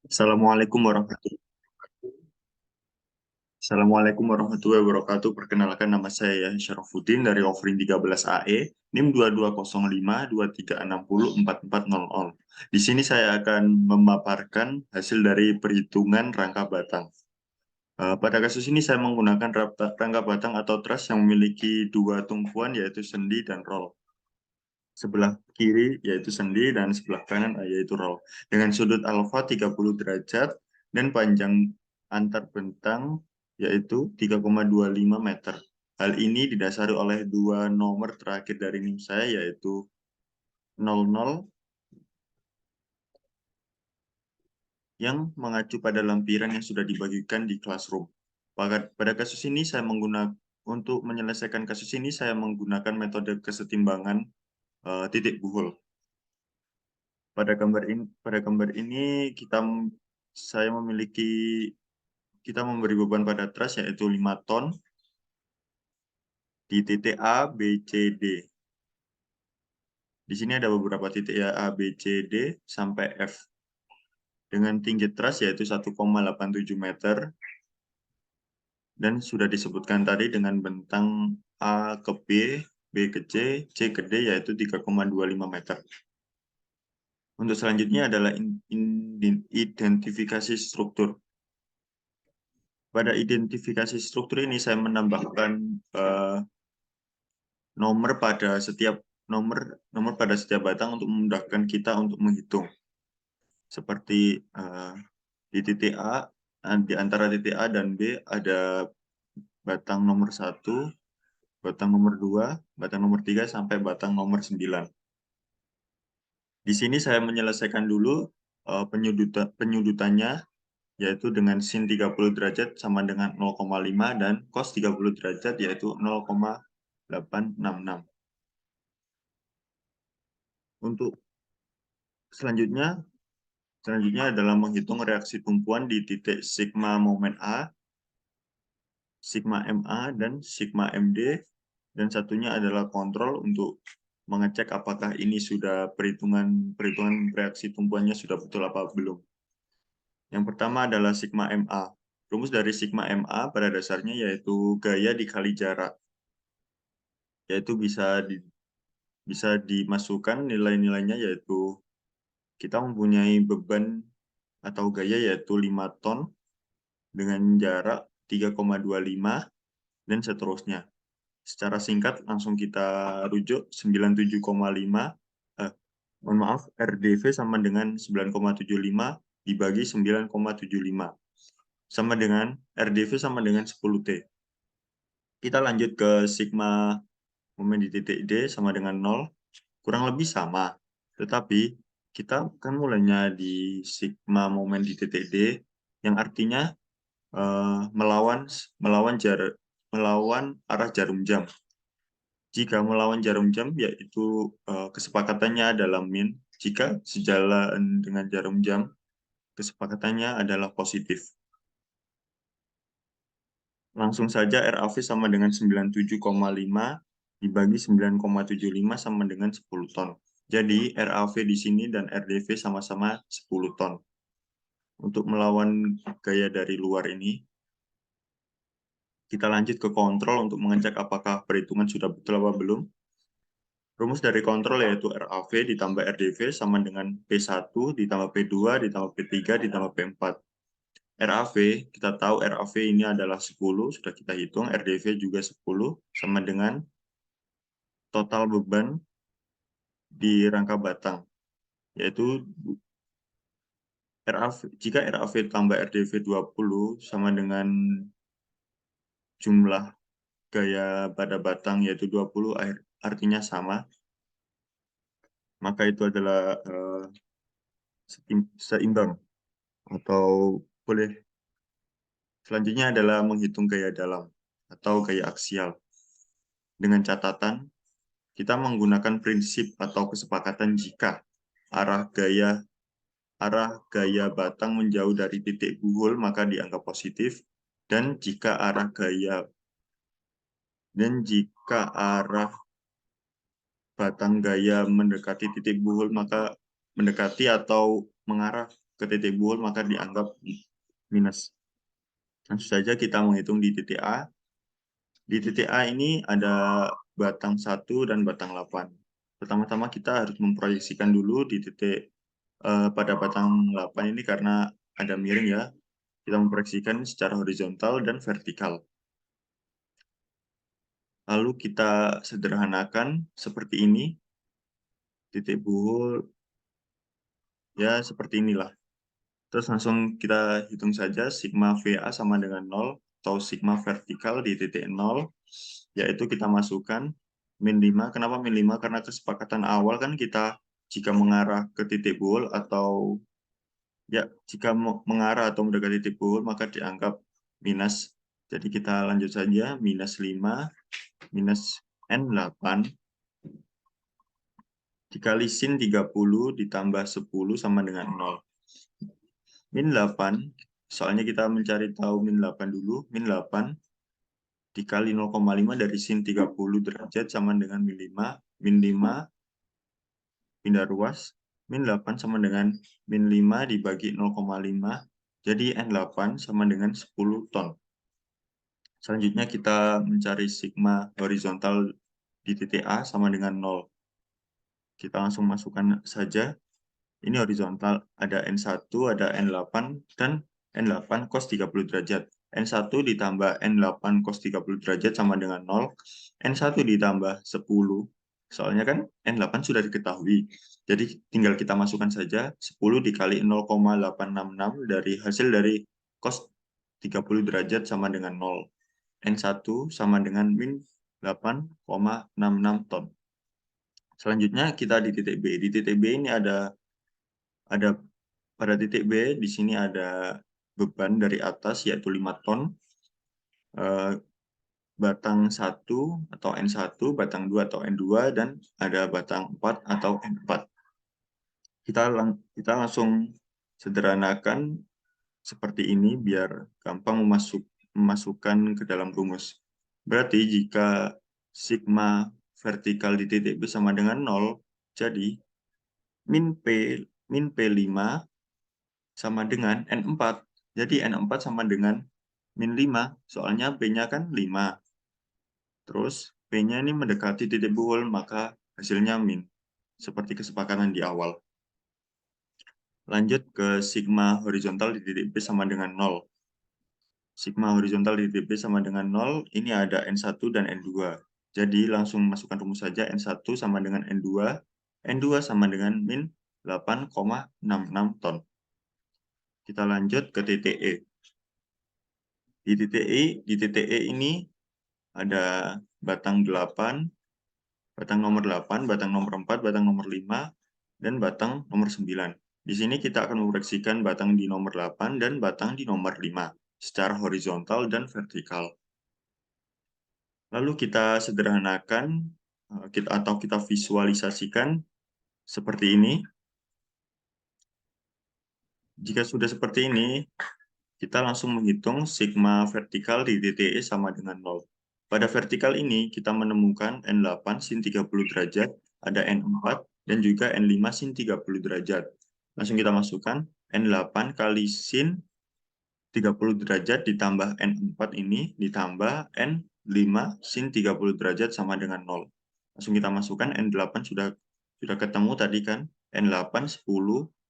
Assalamualaikum warahmatullahi Assalamualaikum warahmatullahi wabarakatuh. Perkenalkan nama saya Syarafuddin dari Offering 13 AE, NIM 220523604400. Di sini saya akan memaparkan hasil dari perhitungan rangka batang. Pada kasus ini saya menggunakan rangka batang atau truss yang memiliki dua tumpuan yaitu sendi dan roll. Sebelah kiri yaitu sendi dan sebelah kanan yaitu roll. Dengan sudut alfa 30 derajat dan panjang antar bentang yaitu 3,25 meter. Hal ini didasari oleh dua nomor terakhir dari NIM saya yaitu 00 yang mengacu pada lampiran yang sudah dibagikan di classroom. Pada kasus ini untuk menyelesaikan kasus ini saya menggunakan metode kesetimbangan titik buhul. Pada gambar ini saya kita memberi beban pada trus yaitu 5 ton di titik A, B, C, D. Di sini ada beberapa titik ya, A, B, C, D sampai F. Dengan tinggi trus yaitu 1,87 meter dan sudah disebutkan tadi dengan bentang A ke B, B ke C, C ke D yaitu 3,25 meter. Untuk selanjutnya adalah identifikasi struktur. Pada identifikasi struktur ini saya menambahkan nomor pada setiap batang untuk memudahkan kita untuk menghitung. Seperti di titik A, di antara titik A dan B ada batang nomor 1, batang nomor 2, batang nomor 3 sampai batang nomor 9. Di sini saya menyelesaikan dulu penyudutannya, yaitu dengan sin 30 derajat sama dengan 0,5 dan cos 30 derajat yaitu 0,866. Untuk selanjutnya adalah menghitung reaksi tumpuan di titik sigma momen A, sigma MA, dan sigma MD, dan satunya adalah kontrol untuk mengecek apakah ini sudah perhitungan reaksi tumpuannya sudah betul apa belum. Yang pertama adalah sigma MA. Rumus dari sigma MA pada dasarnya yaitu gaya dikali jarak, yaitu bisa dimasukkan nilai-nilainya yaitu kita mempunyai beban atau gaya yaitu 5 ton dengan jarak 3,25 dan seterusnya. Secara singkat langsung kita rujuk 97,5 RDV sama dengan 9,75 dibagi 9,75 sama dengan RDV sama dengan 10T. Kita lanjut ke sigma momen di titik D sama dengan 0, kurang lebih sama. Tetapi kita kan mulainya di sigma momen di titik D, yang artinya melawan arah jarum jam. Jika melawan jarum jam, yaitu kesepakatannya adalah min. Jika sejalan dengan jarum jam, kesepakatannya adalah positif. Langsung saja RAV sama dengan 97,5 dibagi 9,75 sama dengan 10 ton. Jadi RAV di sini dan RDV sama-sama 10 ton. Untuk melawan gaya dari luar ini, kita lanjut ke kontrol untuk mengecek apakah perhitungan sudah betul apa belum. Rumus dari kontrol yaitu RAV ditambah RDV sama dengan P1 ditambah P2 ditambah P3 ditambah P4. RAV, kita tahu RAV ini adalah 10, sudah kita hitung, RDV juga 10, sama dengan total beban di rangka batang, yaitu jika RAV tambah RDV 20 sama dengan jumlah gaya pada batang yaitu 20, artinya sama, maka itu adalah seimbang atau boleh. Selanjutnya adalah menghitung gaya dalam atau gaya aksial. Dengan catatan, kita menggunakan prinsip atau kesepakatan jika arah gaya batang menjauh dari titik buhul maka dianggap positif, dan jika arah batang gaya mendekati titik buhul maka mendekati atau mengarah ke titik bool, maka dianggap minus. Langsung saja kita menghitung di titik A. Di titik A ini ada batang 1 dan batang 8. Pertama-tama kita harus memproyeksikan dulu di titik pada batang 8 ini karena ada miring ya. Kita memproyeksikan secara horizontal dan vertikal. Lalu kita sederhanakan seperti ini. Titik bool ya seperti inilah. Terus langsung kita hitung saja sigma VA sama dengan 0 atau sigma vertikal di titik 0, yaitu kita masukkan min 5. Kenapa min 5? Karena kesepakatan awal kan kita jika mengarah ke titik bool atau ya jika mengarah atau mendekati titik bool maka dianggap minus. Jadi kita lanjut saja, minus 5 minus N8 dikali sin 30 ditambah 10 sama dengan 0. Min 8, soalnya kita mencari tahu min 8 dulu. Min 8 dikali 0,5 dari sin 30 derajat sama dengan min 5. Min 5 pindah ruas. Min 8 sama dengan min 5 dibagi 0,5. Jadi N8 sama dengan 10 ton. Selanjutnya kita mencari sigma horizontal di titik A sama dengan 0. Kita langsung masukkan saja. Ini horizontal, ada N1, ada N8, dan N8 cos 30 derajat. N1 ditambah N8 cos 30 derajat sama dengan 0. N1 ditambah 10. Soalnya kan N8 sudah diketahui. Jadi tinggal kita masukkan saja 10 dikali 0,866 dari hasil dari cos 30 derajat sama dengan 0. N1 sama dengan min 8,66 ton. Selanjutnya kita di titik B. Di titik B ini ada pada titik B di sini ada beban dari atas yaitu 5 ton, batang 1 atau N1, batang 2 atau N2, dan ada batang 4 atau N4. Kita langsung sederhanakan seperti ini biar gampang memasukkan ke dalam rumus. Berarti jika sigma vertikal di titik B sama dengan 0, jadi min P5 sama dengan N4. Jadi N4 sama dengan min 5, soalnya P-nya kan 5. Terus P-nya ini mendekati titik bool, maka hasilnya min, seperti kesepakatan di awal. Lanjut ke sigma horizontal di titik B sama dengan 0. Sigma horizontal di titik B sama dengan 0, ini ada N1 dan N2. Jadi langsung masukkan rumus saja, N1 sama dengan N2, N2 sama dengan min 8,66 ton. Kita lanjut ke titik E. Di titik E ini ada batang 8, batang nomor 8, batang nomor 4, batang nomor 5, dan batang nomor 9. Di sini kita akan memproyeksikan batang di nomor 8 dan batang di nomor 5 secara horizontal dan vertikal. Lalu kita sederhanakan atau kita visualisasikan seperti ini. Jika sudah seperti ini, kita langsung menghitung sigma vertikal di titik E sama dengan 0. Pada vertikal ini, kita menemukan N8 sin 30 derajat, ada N4, dan juga N5 sin 30 derajat. Langsung kita masukkan, N8 kali sin 30 derajat ditambah N4 ini, ditambah N5 sin 30 derajat sama dengan 0. Langsung kita masukkan, N8 sudah ketemu tadi kan, N8 10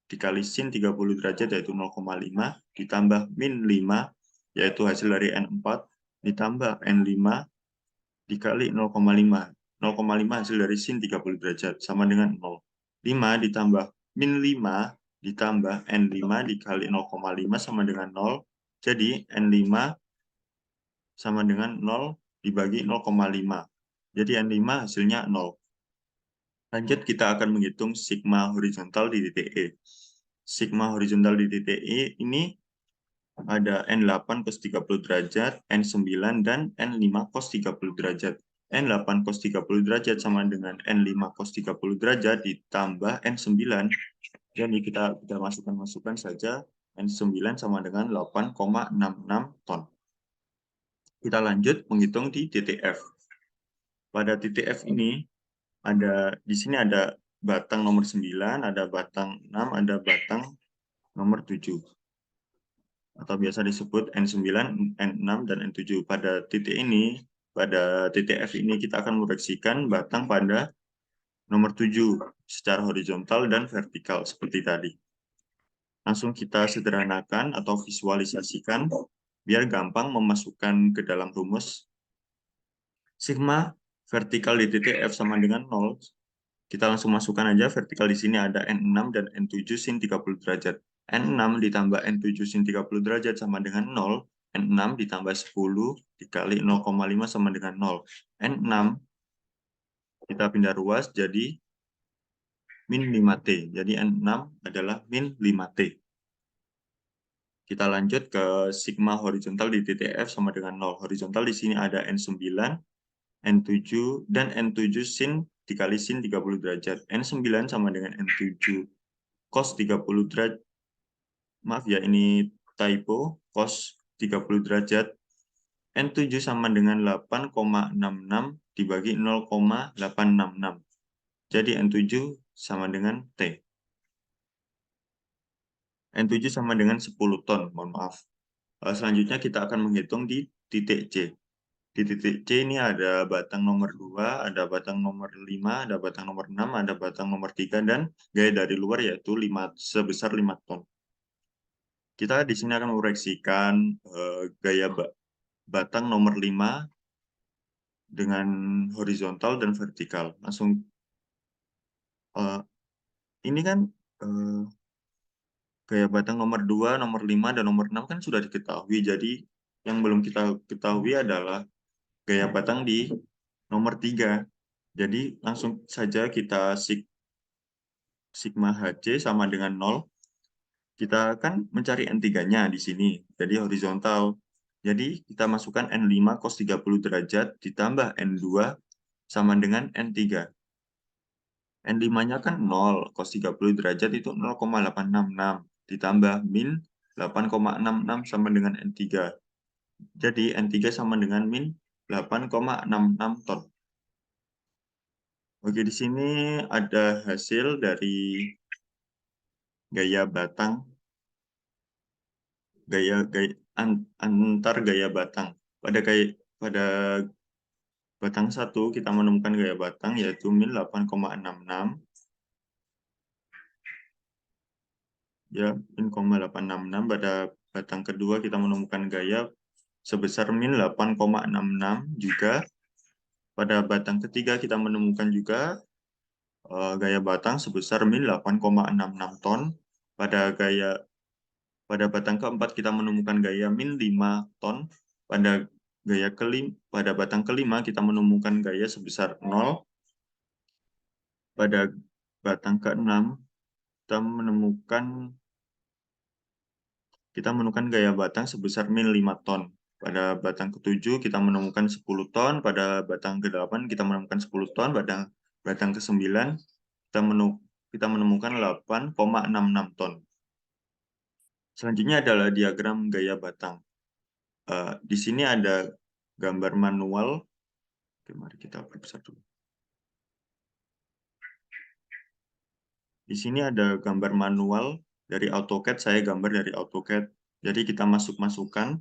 dikali sin 30 derajat yaitu 0,5 ditambah min 5 yaitu hasil dari N4 ditambah N5 dikali 0,5. 0,5 hasil dari sin 30 derajat sama dengan 0. 5 ditambah min 5 ditambah N5 dikali 0,5 sama dengan 0. Jadi N5 sama dengan 0 dibagi 0,5. Jadi N5 hasilnya 0. Lanjut, kita akan menghitung sigma horizontal di titik E. Sigma horizontal di titik E ini ada N8 cos 30 derajat, N9, dan N5 cos 30 derajat. N8 cos 30 derajat sama dengan N5 cos 30 derajat ditambah N9. Jadi kita masukkan saja N9 sama dengan 8,66 ton. Kita lanjut menghitung di titik F. Pada titik F ini, di sini ada batang nomor 9, ada batang 6, ada batang nomor 7. Atau biasa disebut N9, N6, dan N7. Pada titik ini, pada titik F ini kita akan mereaksikan batang pada nomor 7 secara horizontal dan vertikal seperti tadi. Langsung kita sederhanakan atau visualisasikan biar gampang memasukkan ke dalam rumus. Sigma vertikal di titik F sama dengan 0. Kita langsung masukkan aja vertikal di sini ada N6 dan N7 sin 30 derajat. N6 ditambah N7 sin 30 derajat sama dengan 0. N6 ditambah 10 dikali 0,5 sama dengan 0. N6 kita pindah ruas jadi min 5T. Jadi N6 adalah min 5T. Kita lanjut ke sigma horizontal di titik F sama dengan 0. Horizontal di sini ada N9, N7, dan N7 sin dikali sin 30 derajat. N9 sama dengan N7 cos 30 derajat. Maaf ya, ini typo. Cos 30 derajat. N7 sama dengan 8,66 dibagi 0,866. Jadi N7 sama dengan T. N7 sama dengan 10 ton, mohon maaf. Selanjutnya kita akan menghitung di titik C. Di titik C ini ada batang nomor 2, ada batang nomor 5, ada batang nomor 6, ada batang nomor 3, dan gaya dari luar yaitu sebesar 5 ton. Kita di sini akan meproyeksikan gaya batang nomor 5 dengan horizontal dan vertikal. Langsung, ini kan gaya batang nomor 2, nomor 5, dan nomor 6 kan sudah diketahui. Jadi yang belum kita ketahui adalah gaya batang di nomor 3. Jadi langsung saja kita sigma HC sama dengan 0. Kita kan mencari N3-nya di sini. Jadi horizontal. Jadi kita masukkan N5 cos 30 derajat ditambah N2 sama dengan N3. N5-nya kan 0, cos 30 derajat itu 0,866 ditambah min 8,66 sama dengan N3. Jadi N3 sama dengan min 8,66 ton. Oke, di sini ada hasil dari gaya batang, antar gaya batang. Pada batang 1 kita menemukan gaya batang yaitu min 8,66. Ya, min 866. Pada batang kedua kita menemukan gaya sebesar min 8,66 juga. Pada batang ketiga kita menemukan juga gaya batang sebesar min 8,66 ton. Pada batang keempat kita menemukan gaya min 5 ton. Pada batang kelima kita menemukan gaya sebesar 0. Pada batang keenam kita menemukan gaya batang sebesar min 5 ton. Pada batang ketujuh kita menemukan 10 ton, pada batang ke-8 kita menemukan 10 ton, pada batang ke-9 kita menemukan 8,66 ton. Selanjutnya adalah diagram gaya batang. Di sini ada gambar manual. Oke, mari kita perbesar dulu. Di sini ada gambar manual dari AutoCAD, saya gambar dari AutoCAD. Jadi kita masukkan,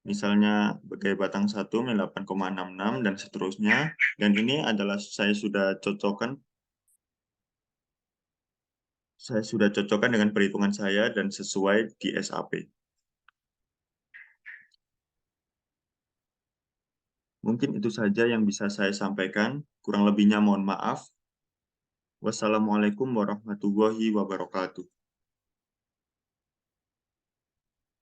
misalnya gaya batang 1 8,66 dan seterusnya. Dan ini adalah saya sudah cocokkan dengan perhitungan saya dan sesuai di SAP. Mungkin itu saja yang bisa saya sampaikan. Kurang lebihnya mohon maaf. Wassalamualaikum warahmatullahi wabarakatuh.